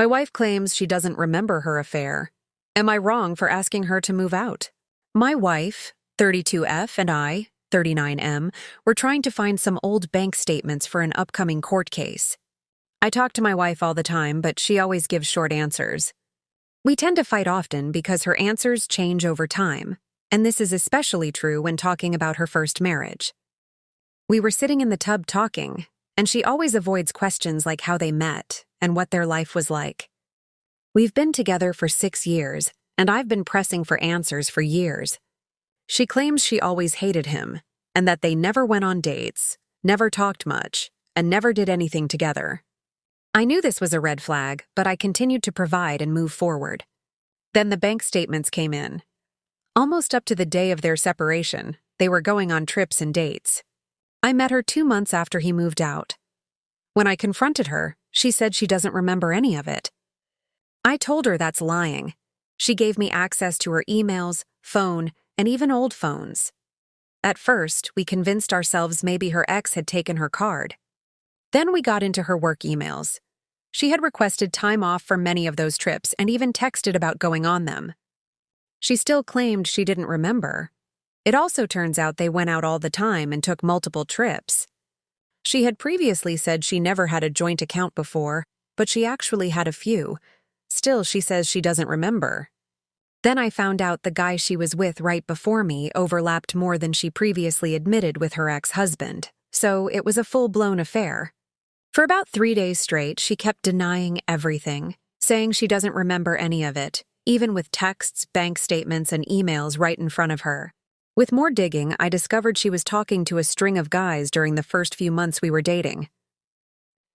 My wife claims she doesn't remember her affair. Am I wrong for asking her to move out? My wife, 32F, and I, 39M, were trying to find some old bank statements for an upcoming court case. I talk to my wife all the time, but she always gives short answers. We tend to fight often because her answers change over time, and this is especially true when talking about her first marriage. We were sitting in the tub talking, and she always avoids questions like how they met and what their life was like. We've been together for 6 years, and I've been pressing for answers for years. She claims she always hated him, and that they never went on dates, never talked much, and never did anything together. I knew this was a red flag, but I continued to provide and move forward. Then the bank statements came in. Almost up to the day of their separation, they were going on trips and dates. I met her 2 months after he moved out. When I confronted her, she said she doesn't remember any of it. I told her that's lying. She gave me access to her emails, phone, and even old phones. At first, we convinced ourselves maybe her ex had taken her card. Then we got into her work emails. She had requested time off for many of those trips and even texted about going on them. She still claimed she didn't remember. It also turns out they went out all the time and took multiple trips. She had previously said she never had a joint account before, but she actually had a few. Still, she says she doesn't remember. Then I found out the guy she was with right before me overlapped more than she previously admitted with her ex-husband, so it was a full-blown affair. For about 3 days straight, she kept denying everything, saying she doesn't remember any of it, even with texts, bank statements, and emails right in front of her. With more digging, I discovered she was talking to a string of guys during the first few months we were dating.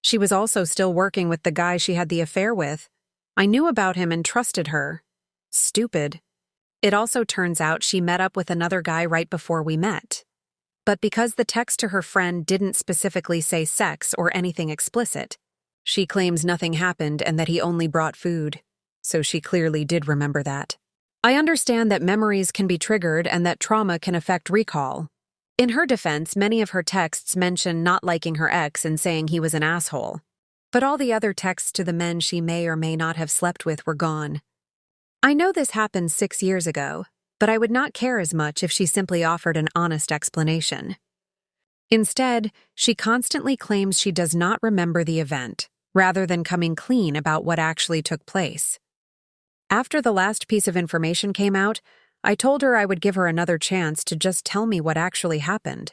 She was also still working with the guy she had the affair with. I knew about him and trusted her. Stupid. It also turns out she met up with another guy right before we met. But because the text to her friend didn't specifically say sex or anything explicit, she claims nothing happened and that he only brought food. So she clearly did remember that. I understand that memories can be triggered and that trauma can affect recall. In her defense, many of her texts mention not liking her ex and saying he was an asshole. But all the other texts to the men she may or may not have slept with were gone. I know this happened 6 years ago, but I would not care as much if she simply offered an honest explanation. Instead, she constantly claims she does not remember the event, rather than coming clean about what actually took place. After the last piece of information came out, I told her I would give her another chance to just tell me what actually happened.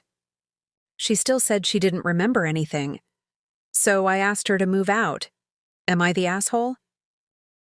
She still said she didn't remember anything. So I asked her to move out. Am I the asshole?